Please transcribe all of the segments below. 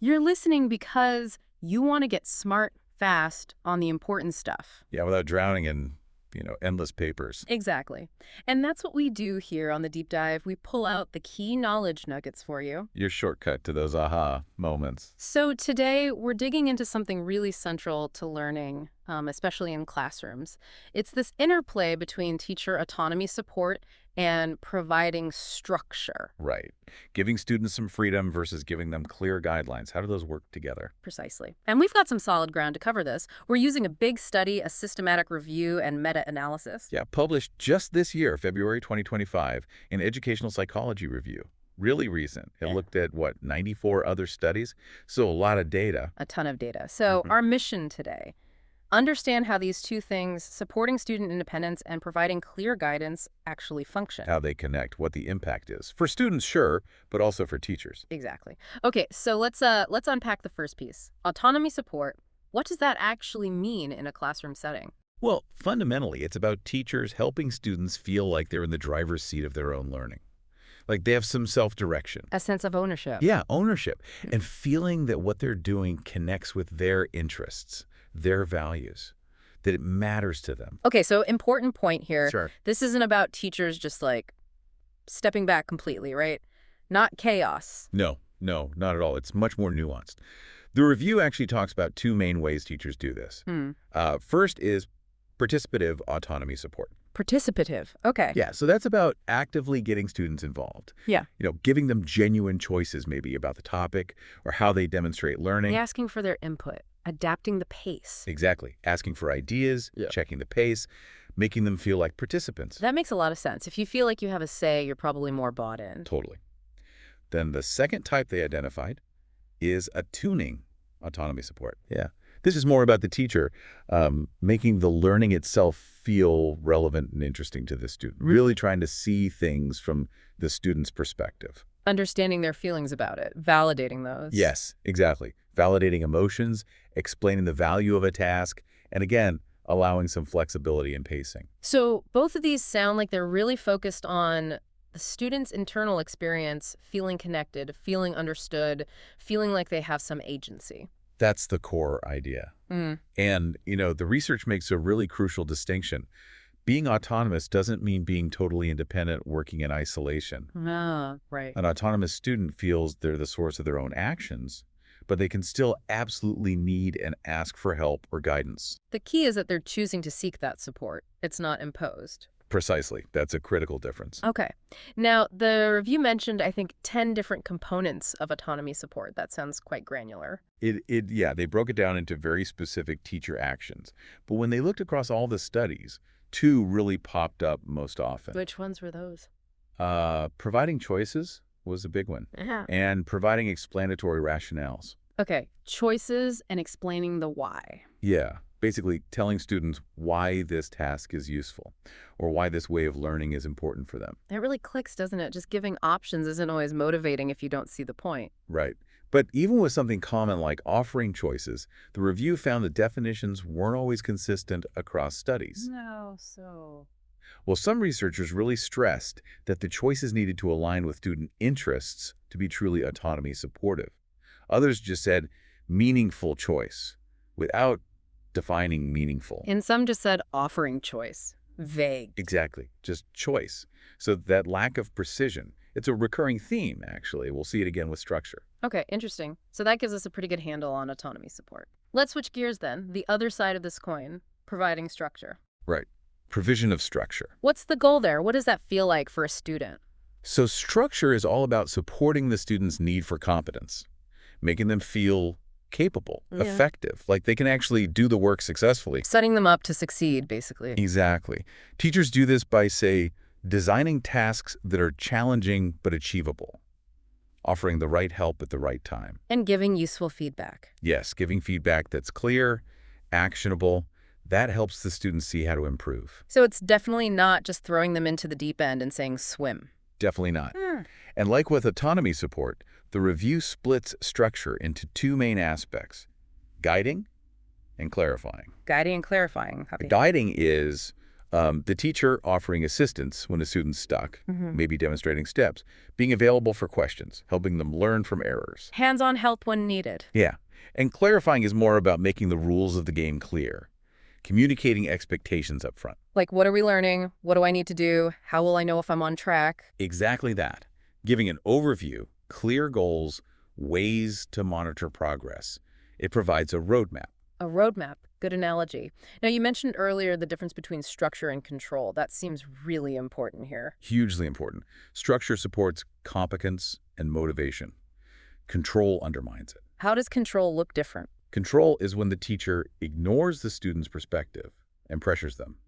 You're listening because you want to get smart fast on the important stuff. Yeah, without drowning in, endless papers. Exactly. And that's what we do here on the deep dive. We pull out the key knowledge nuggets for you. Your shortcut to those aha moments. So today we're digging into something really central to learning, especially in classrooms. It's this interplay between teacher autonomy support and providing structure. Right. Giving students some freedom versus giving them clear guidelines. How do those work together? Precisely. And we've got some solid ground to cover this. We're using a big study, a systematic review, and meta-analysis. Yeah, published just this year, February 2025, in Educational Psychology Review. Really recent. It looked at, 94 other studies? So a lot of data. A ton of data. So our mission today, understand how these two things, supporting student independence and providing clear guidance, actually function. How they connect, what the impact is. For students, sure, but also for teachers. Exactly. Okay, so let's unpack the first piece. Autonomy support. What does that actually mean in a classroom setting? Well, fundamentally, it's about teachers helping students feel like they're in the driver's seat of their own learning. Like they have some self-direction. A sense of ownership. Yeah, ownership. And feeling that what they're doing connects with their interests, their values, that it matters to them. Okay, so important point here. Sure. This isn't about teachers just like stepping back completely, right? Not chaos. No, not at all. It's much more nuanced. The review actually talks about two main ways teachers do this. First is participative autonomy support. Participative. Okay. Yeah, so that's about actively getting students involved. Yeah. Giving them genuine choices maybe about the topic or how they demonstrate learning. Asking for their input, adapting the pace. Exactly. Asking for ideas, checking the pace, making them feel like participants. That makes a lot of sense. If you feel like you have a say, you're probably more bought in. Totally. Then the second type they identified is attuning autonomy support. Yeah. This is more about the teacher making the learning itself feel relevant and interesting to the student, really trying to see things from the student's perspective. Understanding their feelings about it, validating those. Yes, exactly. Validating emotions, explaining the value of a task, and again, allowing some flexibility in pacing. So both of these sound like they're really focused on the student's internal experience, feeling connected, feeling understood, feeling like they have some agency. That's the core idea. And, the research makes a really crucial distinction. Being autonomous doesn't mean being totally independent, working in isolation. Right. An autonomous student feels they're the source of their own actions, but they can still absolutely need and ask for help or guidance. The key is that they're choosing to seek that support. It's not imposed. Precisely. That's a critical difference. Okay. Now, the review mentioned, I think, 10 different components of autonomy support. That sounds quite granular. Yeah, they broke it down into very specific teacher actions. But when they looked across all the studies, two really popped up most often. Which ones were those? Providing choices was a big one, and providing explanatory rationales. Okay, choices and explaining the why. Yeah, basically telling students why this task is useful or why this way of learning is important for them. It really clicks, doesn't it? Just giving options isn't always motivating if you don't see the point. Right. But even with something common like offering choices, the review found that definitions weren't always consistent across studies. Well, some researchers really stressed that the choices needed to align with student interests to be truly autonomy supportive. Others just said meaningful choice without defining meaningful. And some just said offering choice. Vague. Exactly. Just choice. So that lack of precision, it's a recurring theme, actually. We'll see it again with structure. Okay, interesting. So that gives us a pretty good handle on autonomy support. Let's switch gears then. The other side of this coin, providing structure. Right. Provision of structure. What's the goal there? What does that feel like for a student? So structure is all about supporting the student's need for competence, making them feel capable, effective, like they can actually do the work successfully. Setting them up to succeed, basically. Exactly. Teachers do this by, say, designing tasks that are challenging but achievable, offering the right help at the right time. And giving useful feedback. Yes, giving feedback that's clear, actionable. That helps the students see how to improve. So it's definitely not just throwing them into the deep end and saying swim. Definitely not. And like with autonomy support, the review splits structure into two main aspects, guiding and clarifying. Guiding and clarifying. Copy. Guiding is The teacher offering assistance when a student's stuck, Hmm. maybe demonstrating steps, being available for questions, helping them learn from errors. Hands-on help when needed. Yeah, and clarifying is more about making the rules of the game clear, communicating expectations up front. Like, what are we learning? What do I need to do? How will I know if I'm on track? Exactly that. Giving an overview, clear goals, ways to monitor progress. It provides a roadmap. A roadmap. Good analogy. Now, you mentioned earlier the difference between structure and control. That seems really important here. Hugely important. Structure supports competence and motivation. Control undermines it. How does control look different? Control is when the teacher ignores the student's perspective and pressures them,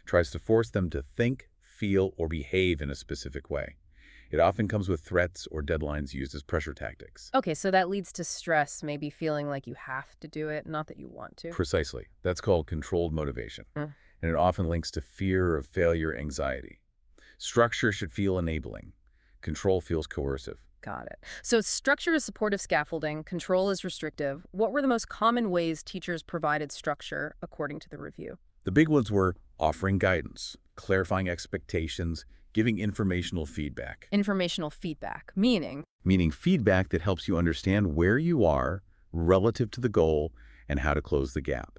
tries to force them to think, feel, or behave in a specific way. It often comes with threats or deadlines used as pressure tactics. Okay, so that leads to stress, maybe feeling like you have to do it, not that you want to. Precisely. That's called controlled motivation, Mm. and it often links to fear of failure anxiety. Structure should feel enabling. Control feels coercive. Got it. So structure is supportive scaffolding, control is restrictive. What were the most common ways teachers provided structure, according to the review? The big ones were offering guidance, clarifying expectations, giving informational feedback, Informational feedback, meaning feedback that helps you understand where you are relative to the goal and how to close the gap.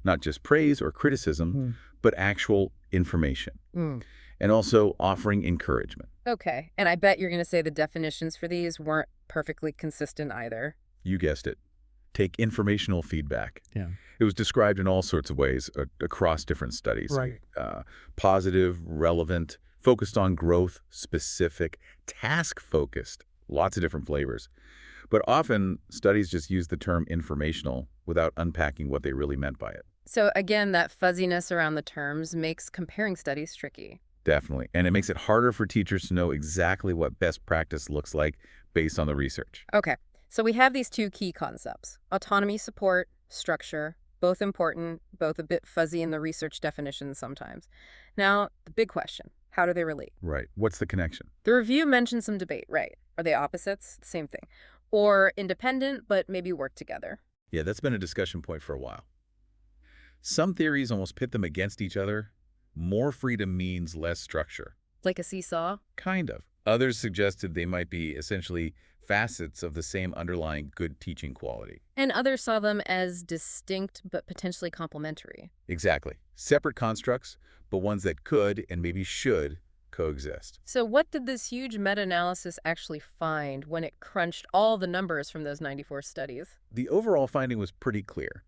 Not just praise or criticism, but actual information. mm. And also offering encouragement. Okay, and I bet you're going to say the definitions for these weren't perfectly consistent either. You guessed it. Take informational feedback. Yeah. It was described in all sorts of ways across different studies. Right. Positive, relevant, focused on growth, specific, task-focused, lots of different flavors. But often, studies just use the term informational without unpacking what they really meant by it. So again, that fuzziness around the terms makes comparing studies tricky. Definitely. And it makes it harder for teachers to know exactly what best practice looks like based on the research. Okay, so we have these two key concepts: autonomy support, structure, both important, both a bit fuzzy in the research definitions sometimes. Now, the big question, how do they relate? Right. What's the connection? The review mentioned some debate, right? Are they opposites? Same thing. Or independent, but maybe work together? Yeah, that's been a discussion point for a while. Some theories almost pit them against each other. More freedom means less structure. Like a seesaw? Kind of. Others suggested they might be essentially facets of the same underlying good teaching quality. And others saw them as distinct but potentially complementary. Exactly. Separate constructs, but ones that could and maybe should coexist. So what did this huge meta-analysis actually find when it crunched all the numbers from those 94 studies? The overall finding was pretty clear.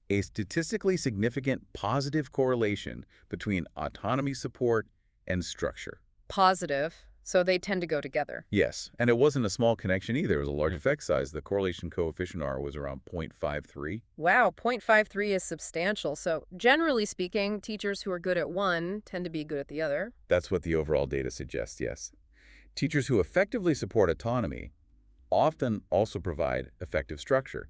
A statistically significant positive correlation between autonomy support and structure. Positive, so they tend to go together. Yes, and it wasn't a small connection either. It was a large effect size. The correlation coefficient R was around 0.53. Wow, 0.53 is substantial. So generally speaking, teachers who are good at one tend to be good at the other. That's what the overall data suggests, yes. Teachers who effectively support autonomy often also provide effective structure.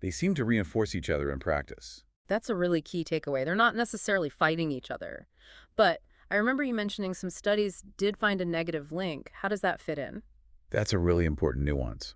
They seem to reinforce each other in practice. That's a really key takeaway. They're not necessarily fighting each other. But I remember you mentioning some studies did find a negative link. How does that fit in? That's a really important nuance.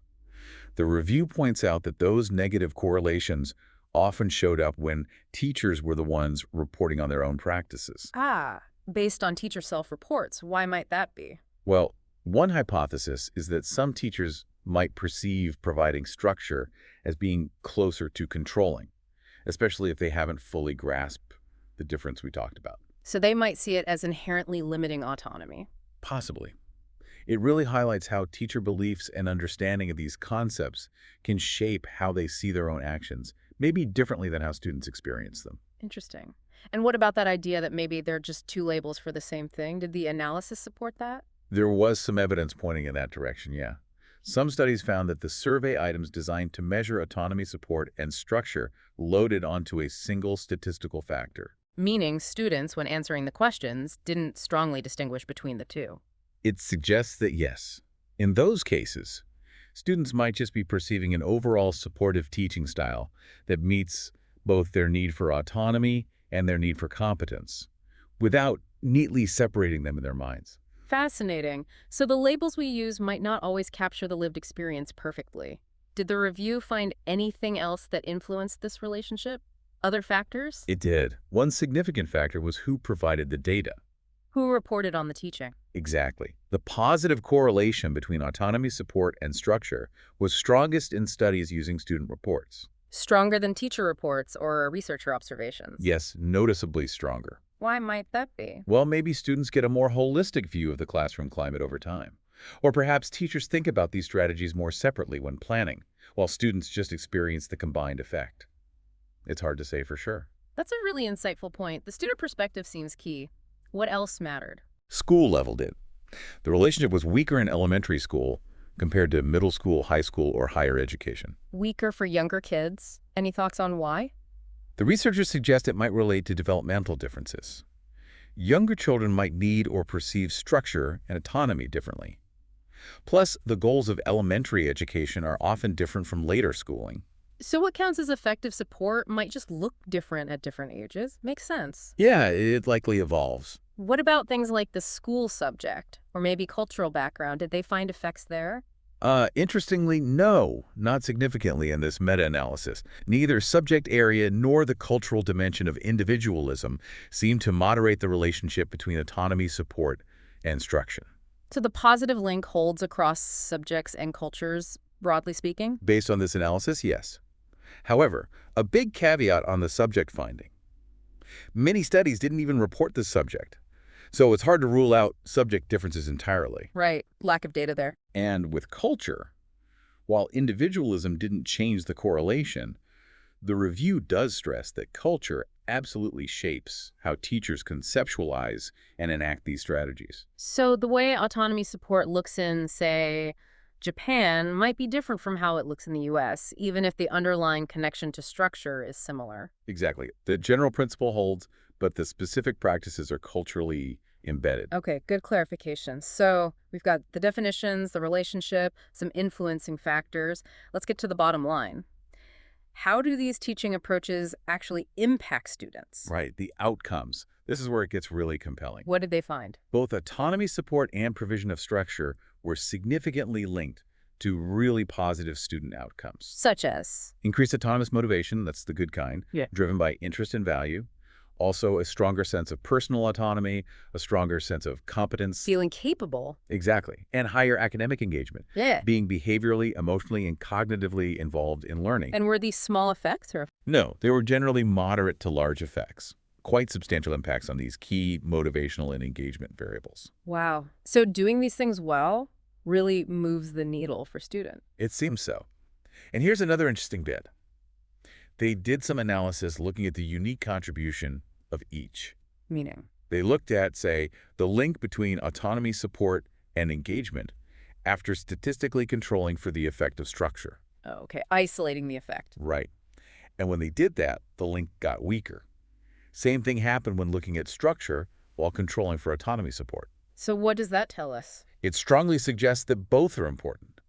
The review points out that those negative correlations often showed up when teachers were the ones reporting on their own practices. Ah, based on teacher self-reports. Why might that be? Well, one hypothesis is that some teachers might perceive providing structure as being closer to controlling, especially if they haven't fully grasped the difference we talked about. So they might see it as inherently limiting autonomy. Possibly. It really highlights how teacher beliefs and understanding of these concepts can shape how they see their own actions, maybe differently than how students experience them. Interesting. And what about that idea that maybe they're just two labels for the same thing? Did the analysis support that? There was some evidence pointing in that direction, yeah. Some studies found that the survey items designed to measure autonomy support and structure loaded onto a single statistical factor. Meaning students, when answering the questions, didn't strongly distinguish between the two. It suggests that yes, in those cases, students might just be perceiving an overall supportive teaching style that meets both their need for autonomy and their need for competence, without neatly separating them in their minds. Fascinating. So the labels we use might not always capture the lived experience perfectly. Did the review find anything else that influenced this relationship? Other factors? It did. One significant factor was who provided the data. Who reported on the teaching? Exactly. The positive correlation between autonomy, support, and structure was strongest in studies using student reports. Stronger than teacher reports or researcher observations. Yes, noticeably stronger. Why might that be? Well, maybe students get a more holistic view of the classroom climate over time. Or perhaps teachers think about these strategies more separately when planning, while students just experience the combined effect. It's hard to say for sure. That's a really insightful point. The student perspective seems key. What else mattered? School level did. The relationship was weaker in elementary school compared to middle school, high school, or higher education. Weaker for younger kids. Any thoughts on why? The researchers suggest it might relate to developmental differences. Younger children might need or perceive structure and autonomy differently. Plus, the goals of elementary education are often different from later schooling. So what counts as effective support might just look different at different ages. Makes sense. Yeah, it likely evolves. What about things like the school subject or maybe cultural background? Did they find effects there? Interestingly, no, not significantly in this meta-analysis. Neither subject area nor the cultural dimension of individualism seem to moderate the relationship between autonomy, support, and instruction. So the positive link holds across subjects and cultures, broadly speaking? Based on this analysis, yes. However, a big caveat on the subject finding. Many studies didn't even report this subject, so it's hard to rule out subject differences entirely. Right. Lack of data there. And with culture, while individualism didn't change the correlation, the review does stress that culture absolutely shapes how teachers conceptualize and enact these strategies. So the way autonomy support looks in, say, Japan might be different from how it looks in the US, even if the underlying connection to structure is similar. Exactly. The general principle holds, but the specific practices are culturally embedded. Okay, good clarification. So we've got the definitions, the relationship, some influencing factors. Let's get to the bottom line. How do these teaching approaches actually impact students? Right, the outcomes. This is where it gets really compelling. What did they find? Both autonomy support and provision of structure were significantly linked to really positive student outcomes. Such as? Increased autonomous motivation, that's the good kind, Yeah. driven by interest and value. Also, a stronger sense of personal autonomy, a stronger sense of competence. Feeling capable. Exactly. And higher academic engagement, Yeah. being behaviorally, emotionally, and cognitively involved in learning. And were these small effects or? No, they were generally moderate to large effects. Quite substantial impacts on these key motivational and engagement variables. Wow. So doing these things well really moves the needle for students. It seems so. And here's another interesting bit. They did some analysis looking at the unique contribution of each. Meaning? They looked at, say, the link between autonomy, support, and engagement after statistically controlling for the effect of structure. Oh, okay. Isolating the effect. Right. And when they did that, the link got weaker. Same thing happened when looking at structure while controlling for autonomy support. So what does that tell us? It strongly suggests that both are important.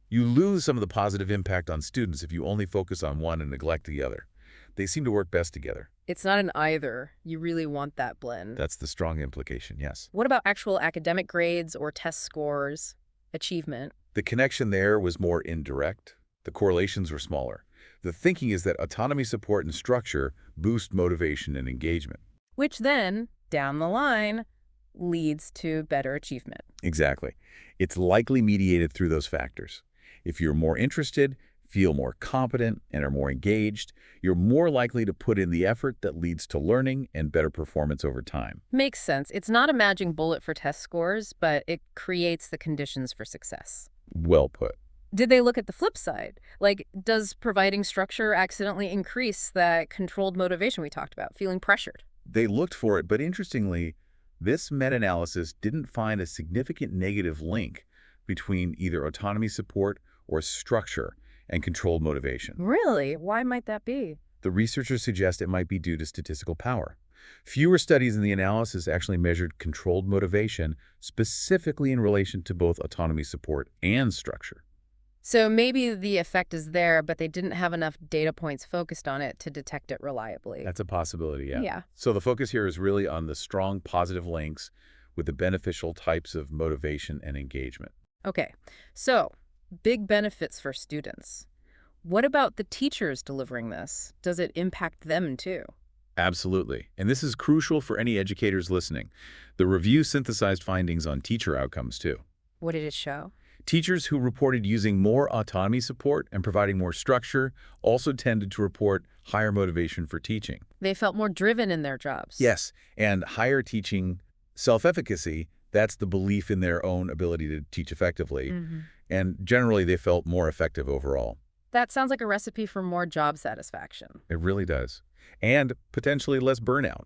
You lose some of the positive impact on students if you only focus on one and neglect the other. They seem to work best together. It's not an either. You really want that blend. That's the strong implication, yes. What about actual academic grades or test scores, achievement? The connection there was more indirect. The correlations were smaller. The thinking is that autonomy, support, and structure boost motivation and engagement. Which then, down the line, leads to better achievement. Exactly. It's likely mediated through those factors. If you're more interested, feel more competent, and are more engaged, you're more likely to put in the effort that leads to learning and better performance over time. Makes sense. It's not a magic bullet for test scores, but it creates the conditions for success. Well put. Did they look at the flip side? Like, does providing structure accidentally increase that controlled motivation we talked about, feeling pressured? They looked for it, but interestingly, this meta-analysis didn't find a significant negative link between either autonomy support or structure and controlled motivation. Really? Why might that be? The researchers suggest it might be due to statistical power. Fewer studies in the analysis actually measured controlled motivation, specifically in relation to both autonomy support and structure. So maybe the effect is there, but they didn't have enough data points focused on it to detect it reliably. That's a possibility, yeah. Yeah. So the focus here is really on the strong positive links with the beneficial types of motivation and engagement. Okay. So, big benefits for students. What about the teachers delivering this? Does it impact them too? Absolutely. And this is crucial for any educators listening. The review synthesized findings on teacher outcomes, too. What did it show? Teachers who reported using more autonomy support and providing more structure also tended to report higher motivation for teaching. They felt more driven in their jobs. Yes, and higher teaching self-efficacy, that's the belief in their own ability to teach effectively. Mhm. And generally, they felt more effective overall. That sounds like a recipe for more job satisfaction. It really does. And potentially less burnout.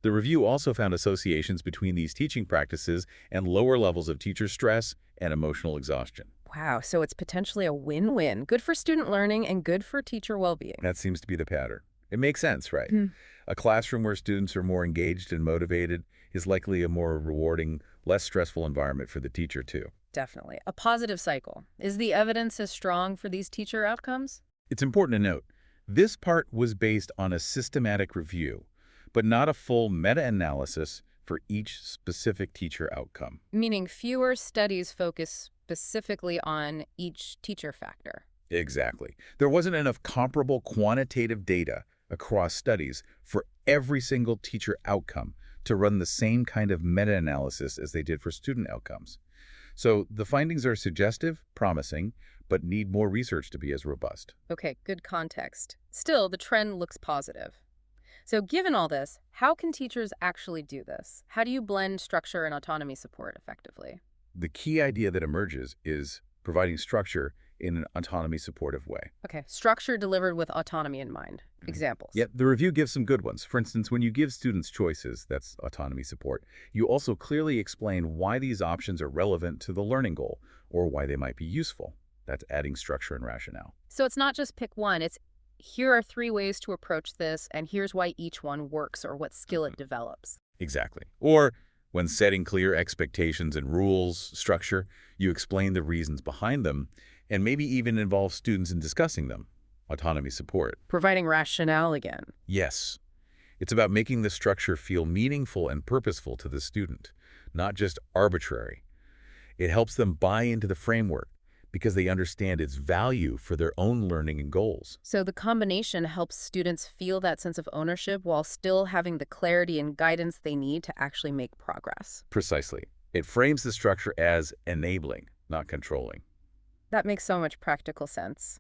The review also found associations between these teaching practices and lower levels of teacher stress and emotional exhaustion. Wow, so it's potentially a win-win. Good for student learning and good for teacher well-being. That seems to be the pattern. It makes sense, right? Hmm. A classroom where students are more engaged and motivated is likely a more rewarding, less stressful environment for the teacher, too. Definitely. A positive cycle. Is the evidence as strong for these teacher outcomes? It's important to note, this part was based on a systematic review, but not a full meta-analysis for each specific teacher outcome. Meaning fewer studies focus specifically on each teacher factor. Exactly. There wasn't enough comparable quantitative data across studies for every single teacher outcome to run the same kind of meta-analysis as they did for student outcomes. So the findings are suggestive, promising, but need more research to be as robust. Okay, good context. Still, the trend looks positive. So given all this, how can teachers actually do this? How do you blend structure and autonomy support effectively? The key idea that emerges is providing structure in an autonomy supportive way. Okay, structure delivered with autonomy in mind. Examples. Yet the review gives some good ones. For instance, when you give students choices, that's autonomy support, you also clearly explain why these options are relevant to the learning goal or why they might be useful. That's adding structure and rationale. So it's not just pick one, it's here are 3 ways to approach this, and here's why each one works or what skill it develops. Exactly. Or when setting clear expectations and rules, structure, you explain the reasons behind them and maybe even involve students in discussing them. Autonomy support. Providing rationale again. Yes. It's about making the structure feel meaningful and purposeful to the student, not just arbitrary. It helps them buy into the framework because they understand its value for their own learning and goals. So the combination helps students feel that sense of ownership while still having the clarity and guidance they need to actually make progress. Precisely. It frames the structure as enabling, not controlling. That makes so much practical sense.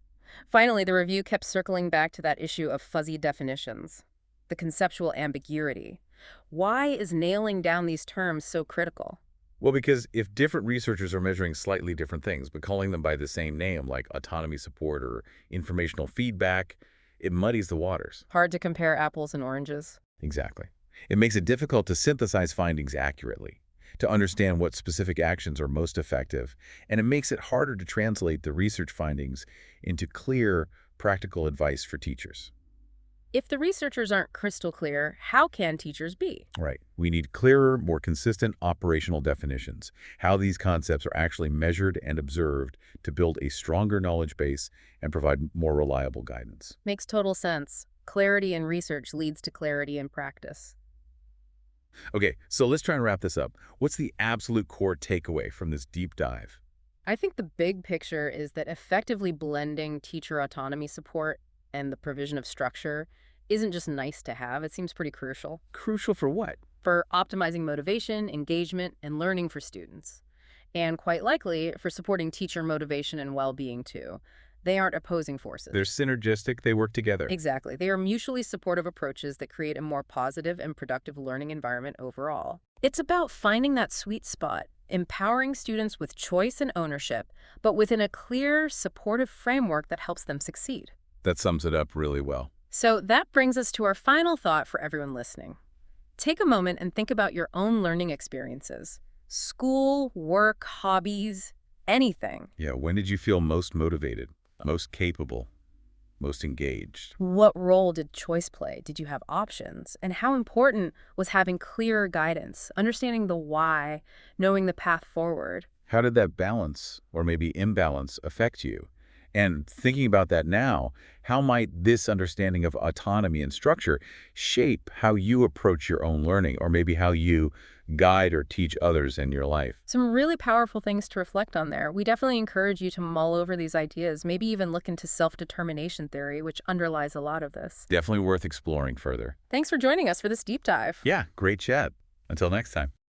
Finally, the review kept circling back to that issue of fuzzy definitions, the conceptual ambiguity. Why is nailing down these terms so critical? Well, because if different researchers are measuring slightly different things, but calling them by the same name, like autonomy support or informational feedback, it muddies the waters. Hard to compare apples and oranges. Exactly. It makes it difficult to synthesize findings accurately, to understand what specific actions are most effective, and it makes it harder to translate the research findings into clear, practical advice for teachers. If the researchers aren't crystal clear, how can teachers be? Right. We need clearer, more consistent operational definitions, how these concepts are actually measured and observed to build a stronger knowledge base and provide more reliable guidance. Makes total sense. Clarity in research leads to clarity in practice. Okay, so let's try and wrap this up. What's the absolute core takeaway from this deep dive? I think the big picture is that effectively blending teacher autonomy support and the provision of structure isn't just nice to have, it seems pretty crucial Crucial for what? for optimizing motivation, engagement, and learning for students. And quite likely for supporting teacher motivation and well-being too. They aren't opposing forces. They're synergistic, they work together. Exactly. They are mutually supportive approaches that create a more positive and productive learning environment overall. It's about finding that sweet spot, empowering students with choice and ownership, but within a clear, supportive framework that helps them succeed. That sums it up really well. So that brings us to our final thought for everyone listening. Take a moment and think about your own learning experiences. School, work, hobbies, anything. Yeah, when did you feel most motivated, most capable, most engaged? What role did choice play? Did you have options? And how important was having clearer guidance, understanding the why, knowing the path forward? How did that balance, or maybe imbalance, affect you? And thinking about that now, how might this understanding of autonomy and structure shape how you approach your own learning, or maybe how you guide or teach others in your life? Some really powerful things to reflect on there. We definitely encourage you to mull over these ideas, maybe even look into self-determination theory, which underlies a lot of this. Definitely worth exploring further. Thanks for joining us for this deep dive. Yeah, great chat. Until next time.